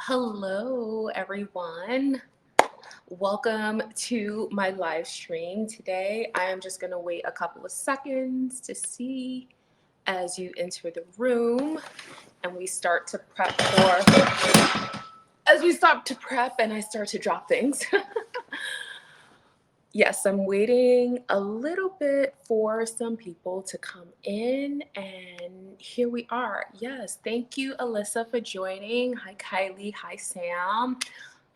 Hello, everyone. Welcome to my live stream. Today, I am just going to wait a couple of seconds to see as you enter the room and we start to prep as we start to prep and I start to drop things. Yes, I'm waiting a little bit for some people to come in, and here we are. Yes, thank you, Alyssa, for joining. Hi, Kylie. Hi, Sam.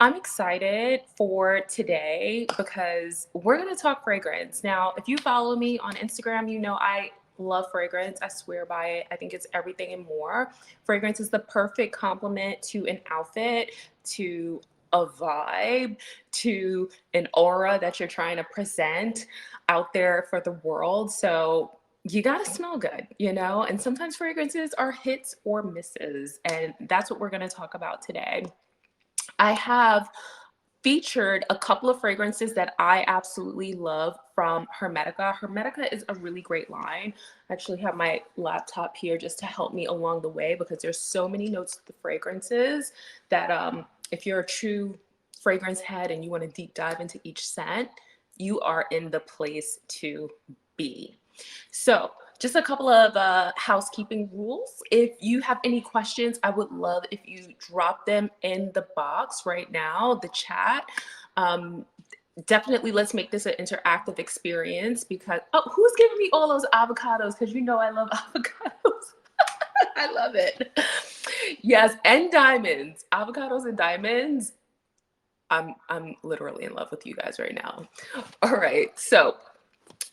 I'm excited for today because we're going to talk fragrance. Now, if you follow me on Instagram, you know I love fragrance. I swear by it. I think it's everything and more. Fragrance is the perfect complement to an outfit, to a vibe, to an aura that you're trying to present out there for the world. So you got to smell good, and sometimes fragrances are hits or misses. And that's what we're going to talk about today. I have featured a couple of fragrances that I absolutely love from Hermetica. Hermetica is a really great line. I actually have my laptop here just to help me along the way because there's so many notes to the fragrances that if you're a true fragrance head and you want to deep dive into each scent, you are in the place to be. So just a couple of housekeeping rules. If you have any questions, I would love if you drop them in the box right now, the chat. Definitely let's make this an interactive experience because, who's giving me all those avocados? Because you know I love avocados. I love it. Yes, and diamonds. Avocados and diamonds. I'm literally in love with you guys right now. All right, so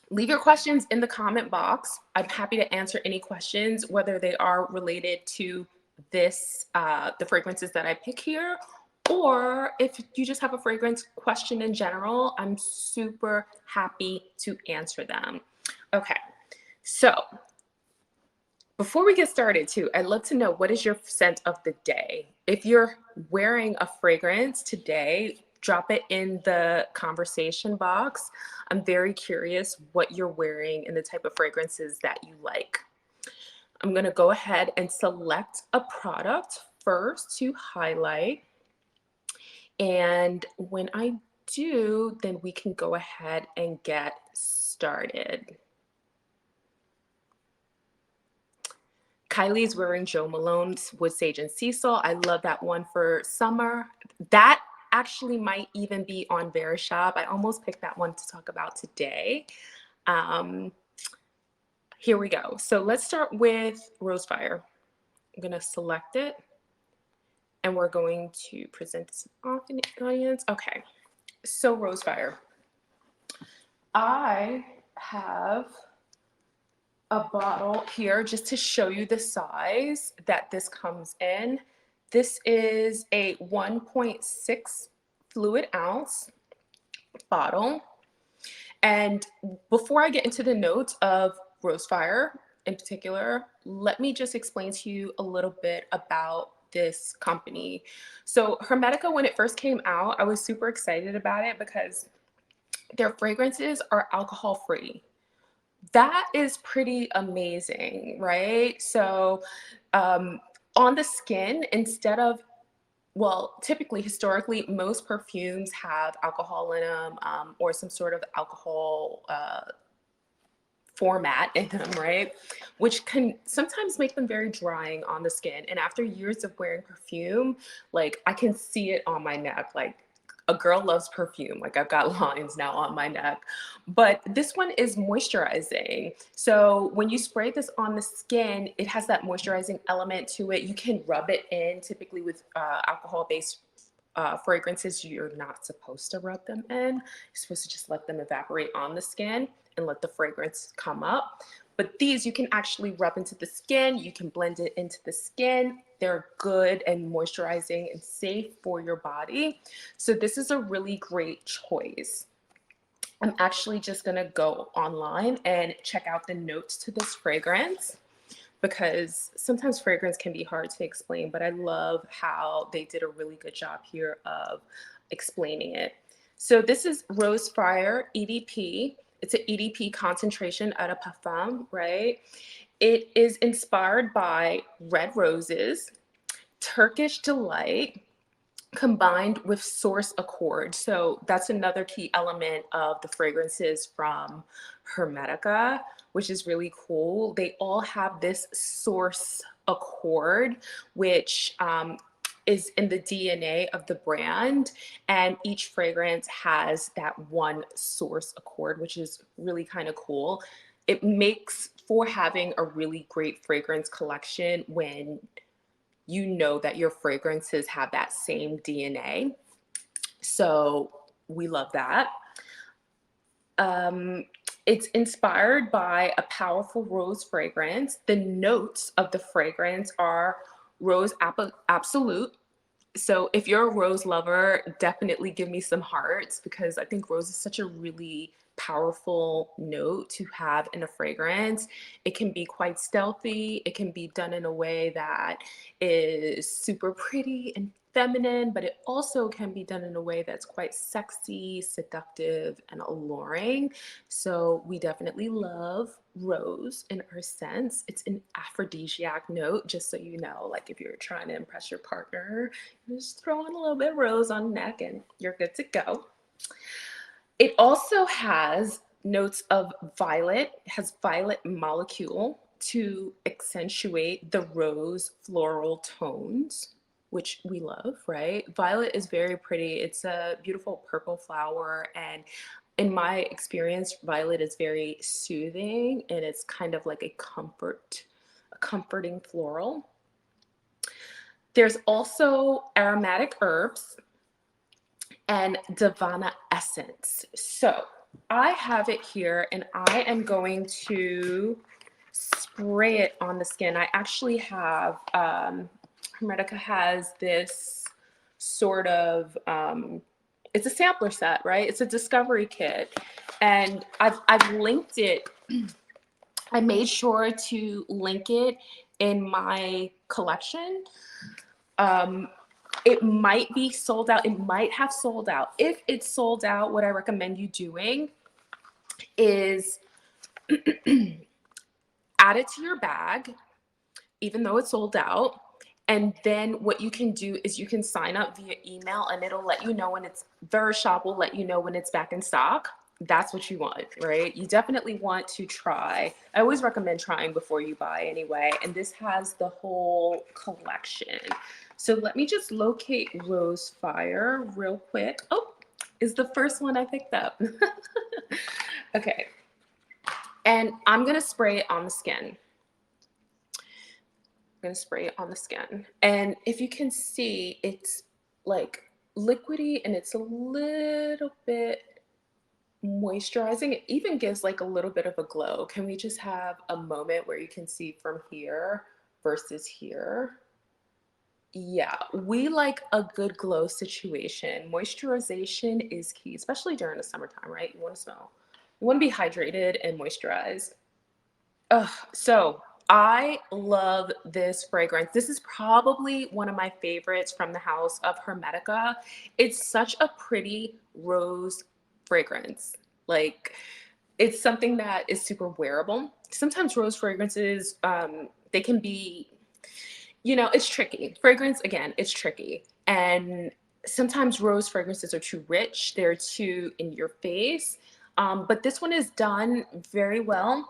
leave your questions in the comment box. I'm happy to answer any questions, whether they are related to this, the fragrances that I pick here, or if you just have a fragrance question in general, I'm super happy to answer them. Okay, so before we get started too, I'd love to know, what is your scent of the day? If you're wearing a fragrance today, drop it in the conversation box. I'm very curious what you're wearing and the type of fragrances that you like. I'm gonna go ahead and select a product first to highlight. And when I do, then we can go ahead and get started. Kylie's wearing Jo Malone's Wood Sage and Sea Salt. I love that one for summer. That actually might even be on Verishop. I almost picked that one to talk about today. Here we go. So let's start with Rosefire. I'm going to select it and we're going to present this off in the audience. Okay, so Rosefire. I have a bottle here just to show you the size that this comes in. This is a 1.6 fluid ounce bottle. And before I get into the notes of Rosefire in particular, let me just explain to you a little bit about this company. So Hermetica, when it first came out, I was super excited about it because their fragrances are alcohol free. That is pretty amazing, right? So on the skin, instead of, well, typically, historically, most perfumes have alcohol in them or some sort of alcohol format in them, right? Which can sometimes make them very drying on the skin. And after years of wearing perfume, like I can see it on my neck, like a girl loves perfume. Like I've got lines now on my neck, but this one is moisturizing. So when you spray this on the skin, it has that moisturizing element to it. You can rub it in. Typically with alcohol-based fragrances, you're not supposed to rub them in. You're supposed to just let them evaporate on the skin and let the fragrance come up. But these you can actually rub into the skin. You can blend it into the skin. They're good and moisturizing and safe for your body. So this is a really great choice. I'm actually just gonna go online and check out the notes to this fragrance because sometimes fragrance can be hard to explain, but I love how they did a really good job here of explaining it. So this is Rosefire EDP. It's an EDP concentration at a parfum, right? It is inspired by red roses, Turkish delight, combined with source accord. So that's another key element of the fragrances from Hermetica, which is really cool. They all have this source accord, which is in the DNA of the brand. And each fragrance has that one source accord, which is really kind of cool. It makes for having a really great fragrance collection when you know that your fragrances have that same DNA. So we love that. Um, it's inspired by a powerful rose fragrance. The notes of the fragrance are rose absolute. So if you're a rose lover, definitely give me some hearts, because I think rose is such a really powerful note to have in a fragrance. It can be quite stealthy. It can be done in a way that is super pretty and feminine, but it also can be done in a way that's quite sexy, seductive, and alluring. So we definitely love rose in our scents. It's an aphrodisiac note, just so you know, like if you're trying to impress your partner, just throw in a little bit of rose on the neck and you're good to go. It also has notes of violet, has violet molecule to accentuate the rose floral tones, which we love, right? Violet is very pretty. It's a beautiful purple flower, and in my experience, violet is very soothing, and it's kind of like a comforting floral. There's also aromatic herbs and Divana essence. So I have it here, and I am going to spray it on the skin. I actually have, Hermetica has this sort of, it's a sampler set, right? It's a discovery kit. And I've linked it. I made sure to link it in my collection. It might be sold out. It might have sold out. If it's sold out, what I recommend you doing is add it to your bag, even though it's sold out. And then what you can do is you can sign up via email, and it'll let you know when it's, Verishop will let you know when it's back in stock. That's what you want, right? You definitely want to try. I always recommend trying before you buy anyway. And this has the whole collection. So let me just locate Rose Fire real quick. Oh, is the first one I picked up. Okay. And I'm going to spray it on the skin. Gonna spray it on the skin. And if you can see, it's like liquidy and it's a little bit moisturizing. It even gives like a little bit of a glow. Can we just have a moment where you can see from here versus here? Yeah, we like a good glow situation. Moisturization is key, especially during the summertime, right? You want to smell, you want to be hydrated and moisturized. So I love this fragrance. This is probably one of my favorites from the house of Hermetica. It's such a pretty rose fragrance. Like, it's something that is super wearable. Sometimes rose fragrances, they can be, it's tricky. Fragrance, again, it's tricky. And sometimes rose fragrances are too rich. They're too in your face. But this one is done very well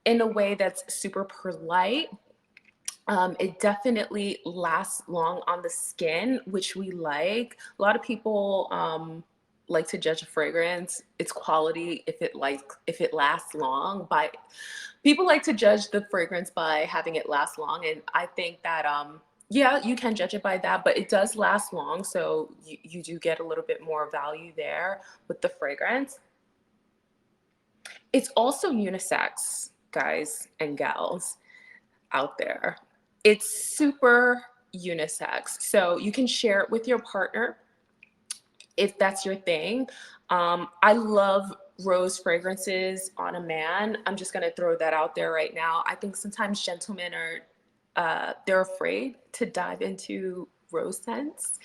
in a way that's super polite. It definitely lasts long on the skin, which we like. A lot of people like to judge a fragrance, its quality, if it lasts long. By people like to judge the fragrance by having it last long, and I think that yeah, you can judge it by that, but it does last long, so you do get a little bit more value there with the fragrance. It's also unisex, guys and gals out there. It's super unisex. So you can share it with your partner if that's your thing. I love rose fragrances on a man. I'm just going to throw that out there right now. I think sometimes gentlemen are, they're afraid to dive into rose scents.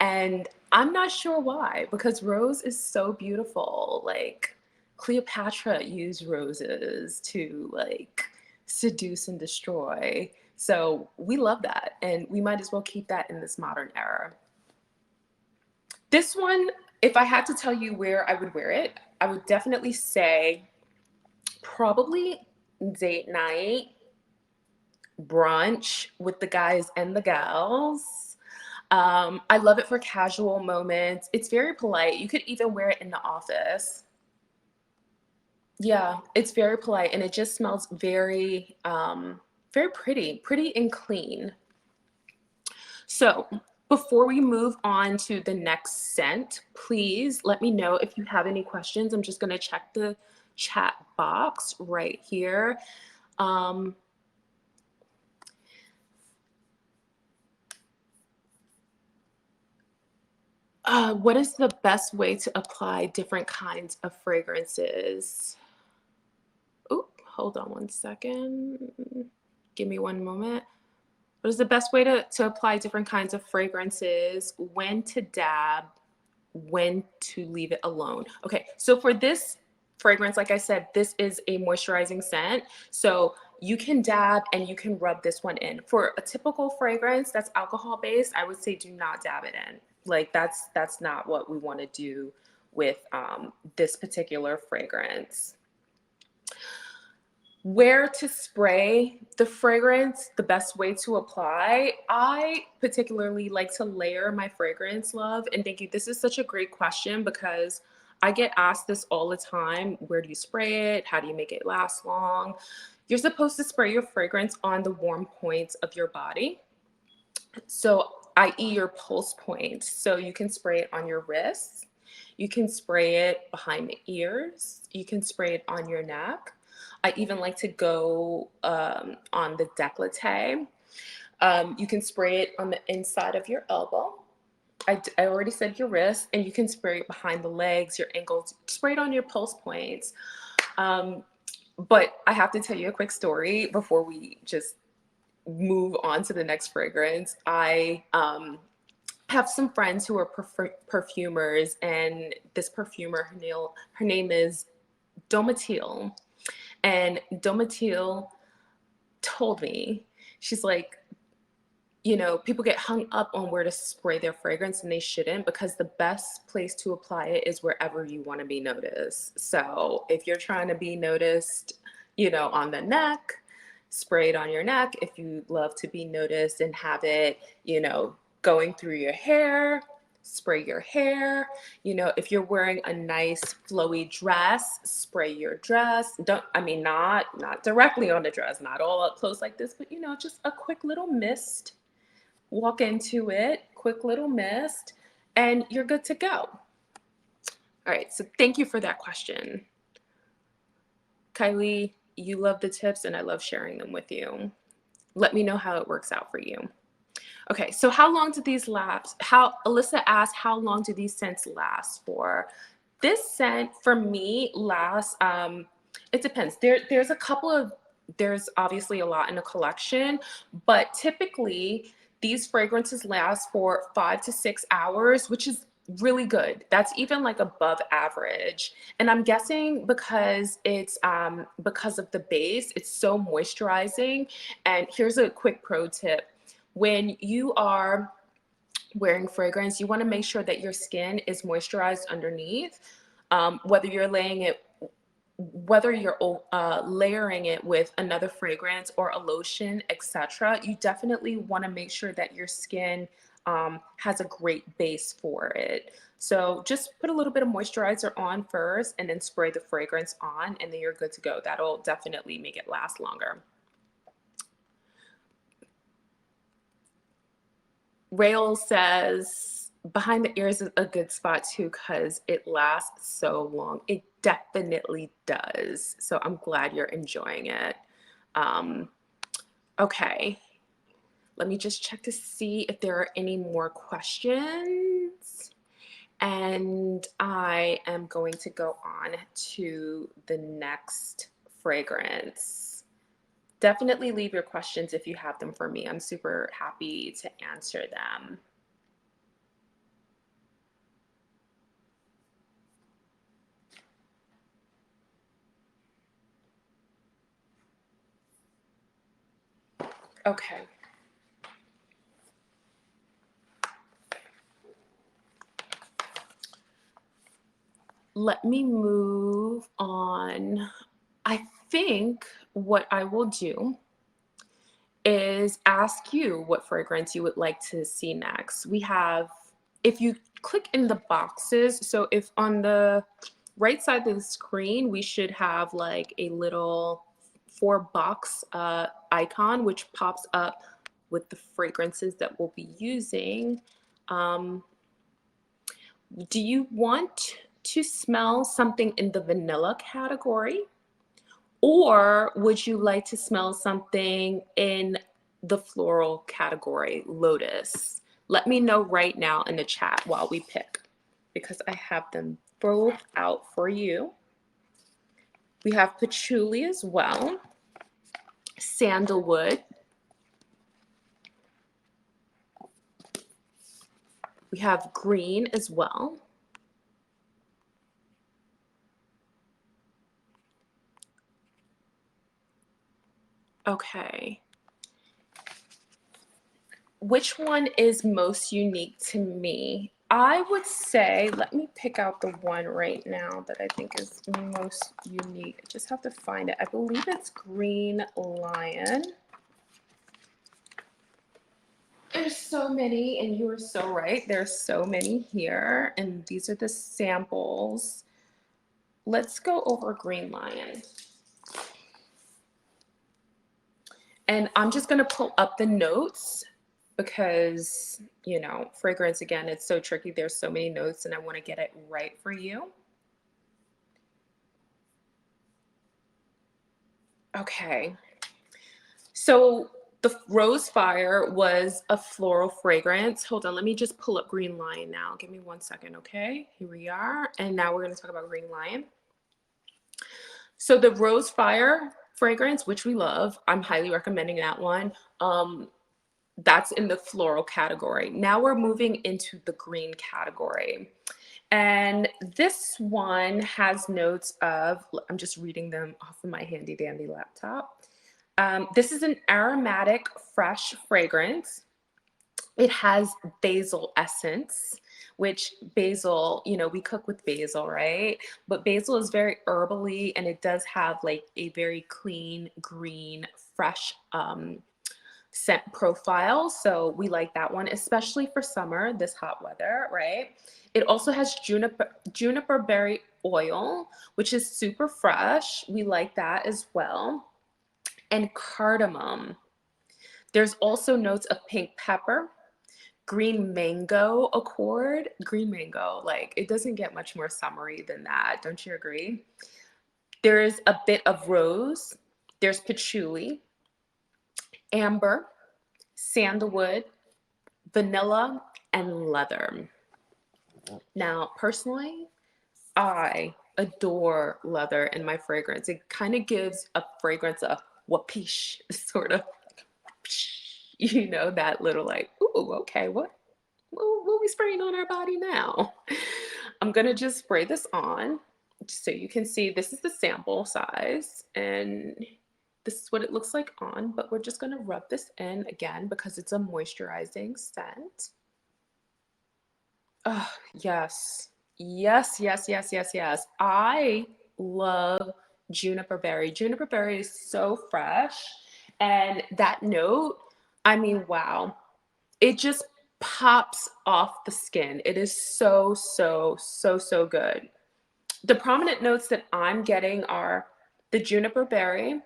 And I'm not sure why, because rose is so beautiful. Like, Cleopatra used roses to like seduce and destroy. So we love that. And we might as well keep that in this modern era. This one, if I had to tell you where I would wear it, I would definitely say probably date night, brunch with the guys and the gals. I love it for casual moments. It's very polite. You could even wear it in the office. Yeah, it's very polite and it just smells very, very pretty and clean. So before we move on to the next scent, please let me know if you have any questions. I'm just going to check the chat box right here. Um, what is the best way to apply different kinds of fragrances? Oh, hold on one second. Give me one moment. What is the best way to apply different kinds of fragrances? When to dab, when to leave it alone. Okay, so for this fragrance, like I said, this is a moisturizing scent. So you can dab and you can rub this one in. For a typical fragrance that's alcohol based, I would say do not dab it in. Like that's not what we want to do with this particular fragrance. Where to spray the fragrance, the best way to apply. I particularly like to layer my fragrance, love. And thank you. This is such a great question because I get asked this all the time. Where do you spray it? How do you make it last long? You're supposed to spray your fragrance on the warm points of your body. So, i.e., your pulse point. So, you can spray it on your wrists. You can spray it behind the ears. You can spray it on your neck. I even like to go on the décolleté. You can spray it on the inside of your elbow. I already said your wrist, and you can spray it behind the legs, your ankles. Spray it on your pulse points. But I have to tell you a quick story before we just move on to the next fragrance. I have some friends who are perfumers, and this perfumer, her name is Domitil. And Domitil told me, she's like, you know, people get hung up on where to spray their fragrance and they shouldn't, because the best place to apply it is wherever you want to be noticed. So if you're trying to be noticed, you know, on the neck, spray it on your neck. If you love to be noticed and have it, you know, going through your hair, spray your hair. You know, if you're wearing a nice flowy dress, spray your dress. Not directly on the dress, not all up close like this, but you know, just a quick little mist. Walk into it, quick little mist, and you're good to go. All right, so thank you for that question. Kylie, you love the tips and I love sharing them with you. Let me know how it works out for you. Okay, so how long do these last? Alyssa asked, how long do these scents last for? This scent for me lasts, it depends. There's obviously a lot in a collection, but typically these fragrances last for 5 to 6 hours, which is really good. That's even like above average. And I'm guessing because it's because of the base, it's so moisturizing. And here's a quick pro tip. When you are wearing fragrance, you want to make sure that your skin is moisturized underneath. Whether you're layering it with another fragrance or a lotion, etc., you definitely want to make sure that your skin has a great base for it. So just put a little bit of moisturizer on first and then spray the fragrance on, and then you're good to go. That'll definitely make it last longer. Rail says behind the ears is a good spot too because it lasts so long. It definitely does. So I'm glad you're enjoying it. Okay, let me just check to see if there are any more questions. And I am going to go on to the next fragrance. Definitely leave your questions if you have them for me. I'm super happy to answer them. Okay. let me move on. I think what I will do is ask you what fragrance you would like to see next. We have, if you click in the boxes, so if on the right side of the screen, we should have like a little 4 box icon, which pops up with the fragrances that we'll be using. Um, do you want to smell something in the vanilla category? Or would you like to smell something in the floral category, lotus? Let me know right now in the chat while we pick, because I have them both out for you. We have patchouli as well, sandalwood. We have green as well. Okay. Which one is most unique to me? I would say, let me pick out the one right now that I think is most unique. I just have to find it. I believe it's Green Lion. There's so many, and you are so right. There's so many here, and these are the samples. Let's go over Green Lion. And I'm just gonna pull up the notes because, you know, fragrance, again, it's so tricky. There's so many notes and I want to get it right for you. Okay. So the Rose Fire was a floral fragrance. Hold on, let me just pull up Green Lion now. Give me 1 second, okay? Here we are. And now we're going to talk about Green Lion. So the Rose Fire fragrance, which we love, I'm highly recommending that one. That's in the floral category. Now we're moving into the green category. And this one has notes of, I'm just reading them off of my handy dandy laptop. This is an aromatic, fresh fragrance. It has basil essence, which basil, you know, we cook with basil, right? But basil is very herbally and it does have like a very clean, green, fresh scent profile. So we like that one, especially for summer, this hot weather, right? It also has juniper berry oil, which is super fresh. We like that as well. And cardamom. There's also notes of pink pepper, green mango accord. Green mango, like it doesn't get much more summery than that. Don't you agree? There's a bit of rose. There's patchouli, amber, sandalwood, vanilla, and leather. Now, personally, I adore leather in my fragrance. It kind of gives a fragrance a whoopish sort of, you know, that little like, ooh, okay, what are we spraying on our body now? I'm gonna just spray this on so you can see this is the sample size and this is what it looks like on, but we're just gonna rub this in again because it's a moisturizing scent. Oh, yes. Yes, yes, yes, yes, yes. I love juniper berry. Juniper berry is so fresh. And that note, I mean, wow. It just pops off the skin. It is so, so, so, so good. The prominent notes that I'm getting are the juniper berry,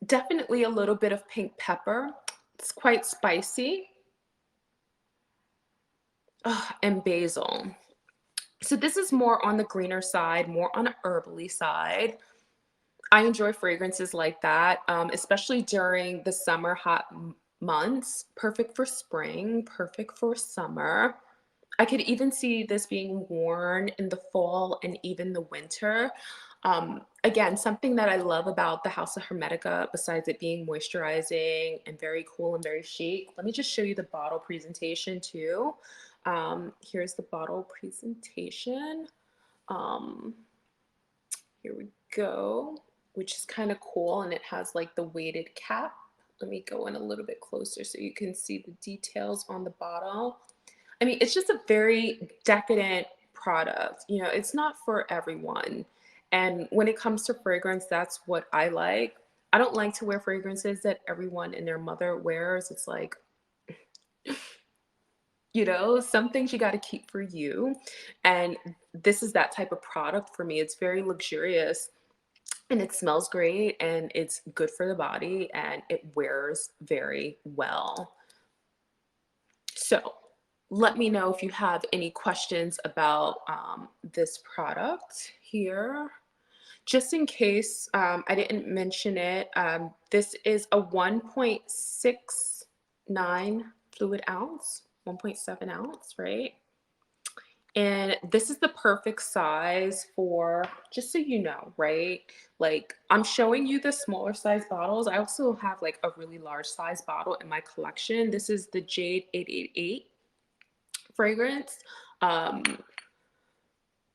definitely a little bit of pink pepper. It's quite spicy. Oh, and basil. So this is more on the greener side, more on a herbally side. I enjoy fragrances like that, especially during the summer hot months. Perfect for spring, perfect for summer. I could even see this being worn in the fall and even the winter. Again, something that I love about the House of Hermetica, besides it being moisturizing and very cool and very chic, let me just show you the bottle presentation too. Here's the bottle presentation. Um, Here we go, which is kind of cool, and it has like the weighted cap. Let me go in a little bit closer so you can see the details on the bottle. I mean, it's just a very decadent product. You know, it's not for everyone. And when it comes to fragrance, that's what I like. I don't like to wear fragrances that everyone and their mother wears. It's like, you know, some things you got to keep for you. And this is that type of product for me. It's very luxurious and it smells great and it's good for the body and it wears very well. So let me know if you have any questions about this product here. Just in case I didn't mention it, this is a 1.69 fluid ounce, 1.7 ounce, right? And this is the perfect size for, just so you know, right? Like I'm showing you the smaller size bottles. I also have like a really large size bottle in my collection. This is the Jade 888 fragrance. Um,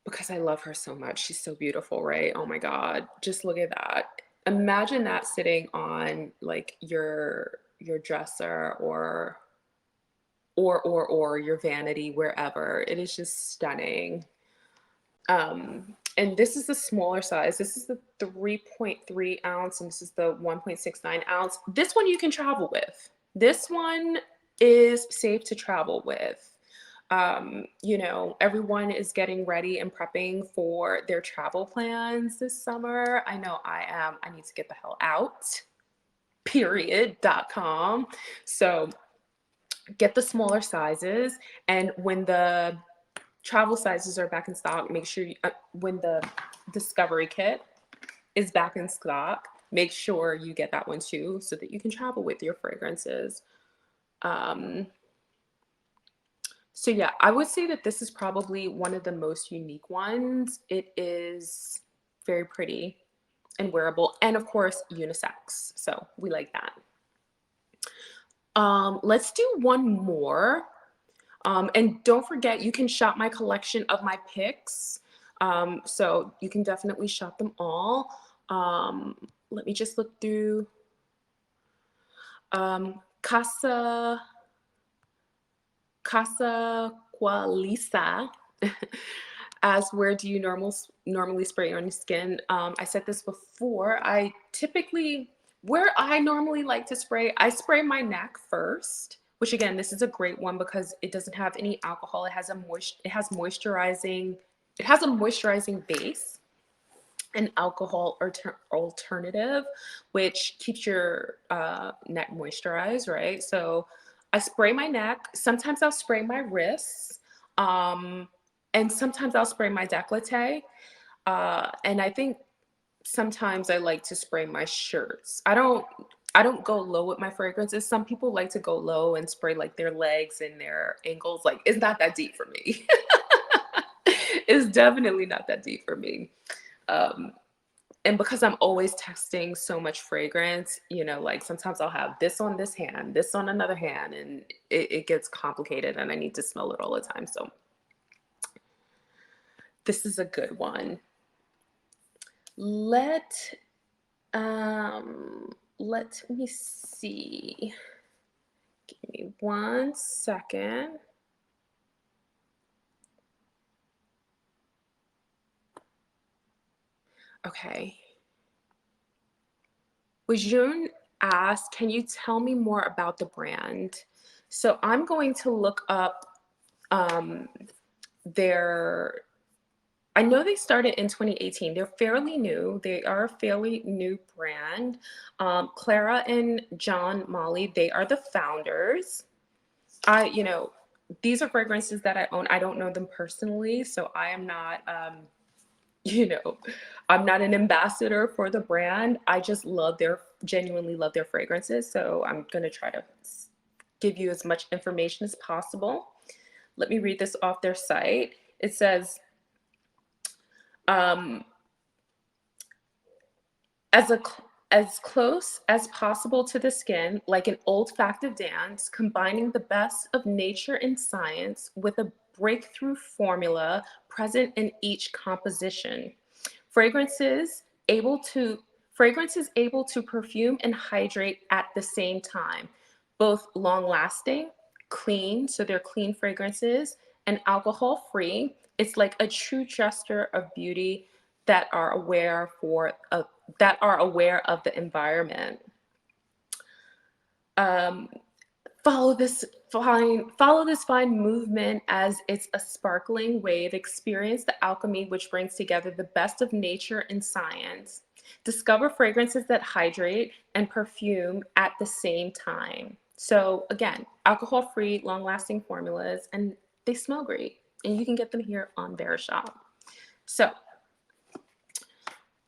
because I love her so much. She's so beautiful, right? Oh my God. Just look at that. Imagine that sitting on like your dresser or your vanity, wherever. It is just stunning. And this is the smaller size. This is the 3.3 ounce, and this is the 1.69 ounce. This one you can travel with. This one is safe to travel with. You know, everyone is getting ready and prepping for their travel plans this summer. I know I am. I need to get the hell out, period.com. So get the smaller sizes. And when the travel sizes are back in stock, make sure when the discovery kit is back in stock, make sure you get that one too so that you can travel with your fragrances. So yeah, I would say that this is probably one of the most unique ones. It is very pretty and wearable, and of course unisex. So we like that. Let's do one more. And don't forget, you can shop my collection of my picks. So you can definitely shop them all. Let me just look through. Casa Qualisa. As where do you normally spray on your skin? I said this before. I typically, where I normally like to spray, I spray my neck first, which again, this is a great one because it doesn't have any alcohol. It has a moisturizing base, an alcohol alternative, which keeps your neck moisturized, right? So I spray my neck. Sometimes I'll spray my wrists. And sometimes I'll spray my décolleté. And I think sometimes I like to spray my shirts. I don't go low with my fragrances. Some people like to go low and spray like their legs and their ankles. Like it's not that deep for me. It's definitely not that deep for me. And because I'm always testing so much fragrance, you know, like sometimes I'll have this on this hand, this on another hand, and it gets complicated and I need to smell it all the time. So this is a good one. Let me see. Give me 1 second. Okay. Wajun asked, can you tell me more about the brand? So I'm going to look up their, I know they started in 2018. They're fairly new. They are a fairly new brand. Clara and John Molly, they are the founders. You know, these are fragrances that I own. I don't know them personally, so I am not, you know, I'm not an ambassador for the brand. I just genuinely love their fragrances. So I'm going to try to give you as much information as possible. Let me read this off their site. It says, as close as possible to the skin, like an olfactive dance, combining the best of nature and science with a breakthrough formula present in each composition. Fragrances able to perfume and hydrate at the same time, both long lasting, clean, so they're clean fragrances, and alcohol free. It's like a true gesture of beauty that are aware of the environment. Um, follow this fine movement as it's a sparkling wave. Experience the alchemy which brings together the best of nature and science. Discover fragrances that hydrate and perfume at the same time. So again, alcohol-free, long-lasting formulas, and they smell great. And you can get them here on Verishop. So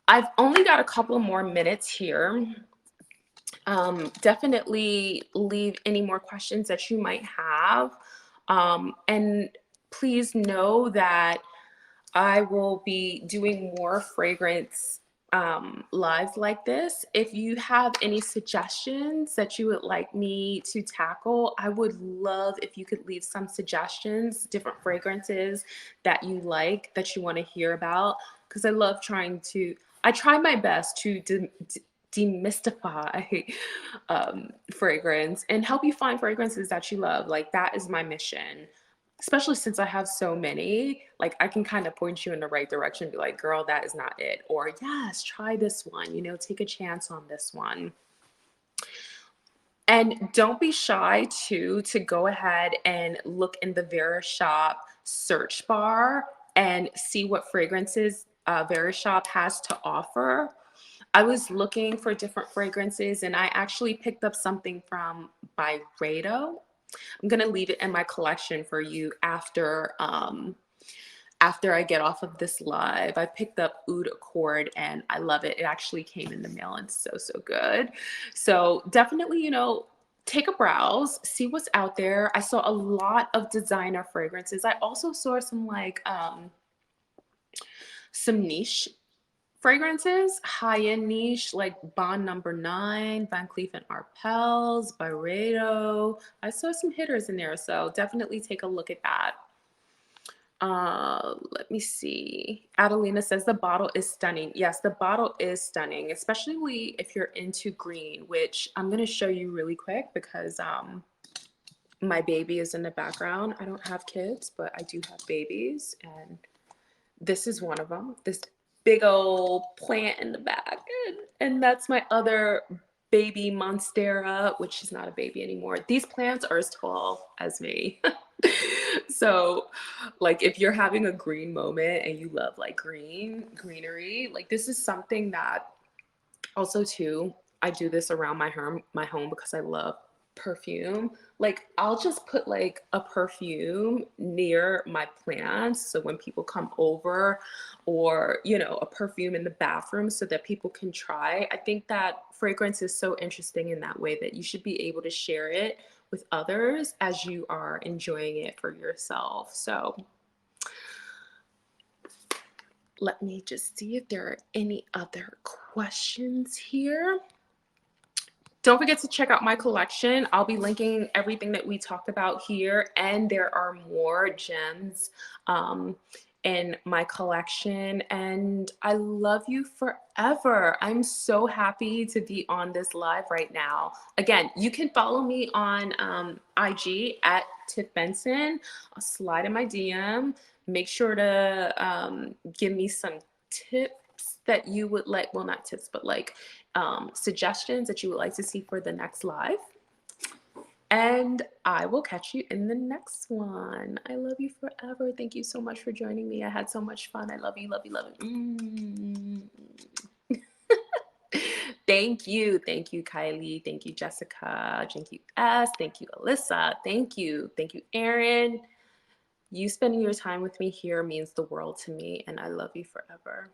I've only got a couple more minutes here. Definitely leave any more questions that you might have. And please know that I will be doing more fragrance lives like this. If you have any suggestions that you would like me to tackle, I would love if you could leave some suggestions, different fragrances that you like, that you want to hear about, because I try my best to demystify fragrance and help you find fragrances that you love. Like, that is my mission, especially since I have so many. Like, I can kind of point you in the right direction and be like, girl, that is not it. Or yes, try this one, take a chance on this one. And don't be shy to go ahead and look in the Verishop search bar and see what fragrances Verishop has to offer. I was looking for different fragrances and I actually picked up something from Byredo. I'm gonna leave it in my collection for you after I get off of this live. I picked up Oud Accord and I love it. It actually came in the mail and so good. So definitely, take a browse, see what's out there. I saw a lot of designer fragrances. I also saw some niche fragrances, high-end niche, like Bond Number 9, Van Cleef and Arpels, Byredo. I saw some hitters in there, so definitely take a look at that. Let me see. Adelina says the bottle is stunning. Yes, the bottle is stunning, especially if you're into green, which I'm going to show you really quick because my baby is in the background. I don't have kids, but I do have babies, and this is one of them. This big old plant in the back, and that's my other baby monstera, which is not a baby anymore. These plants are as tall as me. So like, if you're having a green moment and you love like greenery, like, this is something that also too, I do this around my home because I love perfume. Like, I'll just put like a perfume near my plants so when people come over, or a perfume in the bathroom so that people can try. I think that fragrance is so interesting in that way, that you should be able to share it with others as you are enjoying it for yourself. So let me just see if there are any other questions here. Don't forget to check out my collection. I'll be linking everything that we talked about here, and there are more gems in my collection. And I love you forever. I'm so happy to be on this live right now. Again, you can follow me on IG at Tiff Benson. I'll slide in my DM. Make sure to give me some tips that you would like, well, not tips, but like suggestions that you would like to see for the next live. And I will catch you in the next one. I love you forever. Thank you so much for joining me. I had so much fun. I love you, love you, love you. Thank you. Thank you, Kylie. Thank you, Jessica. Thank you, S. Thank you, Alyssa. Thank you. Thank you, Erin. You spending your time with me here means the world to me, and I love you forever.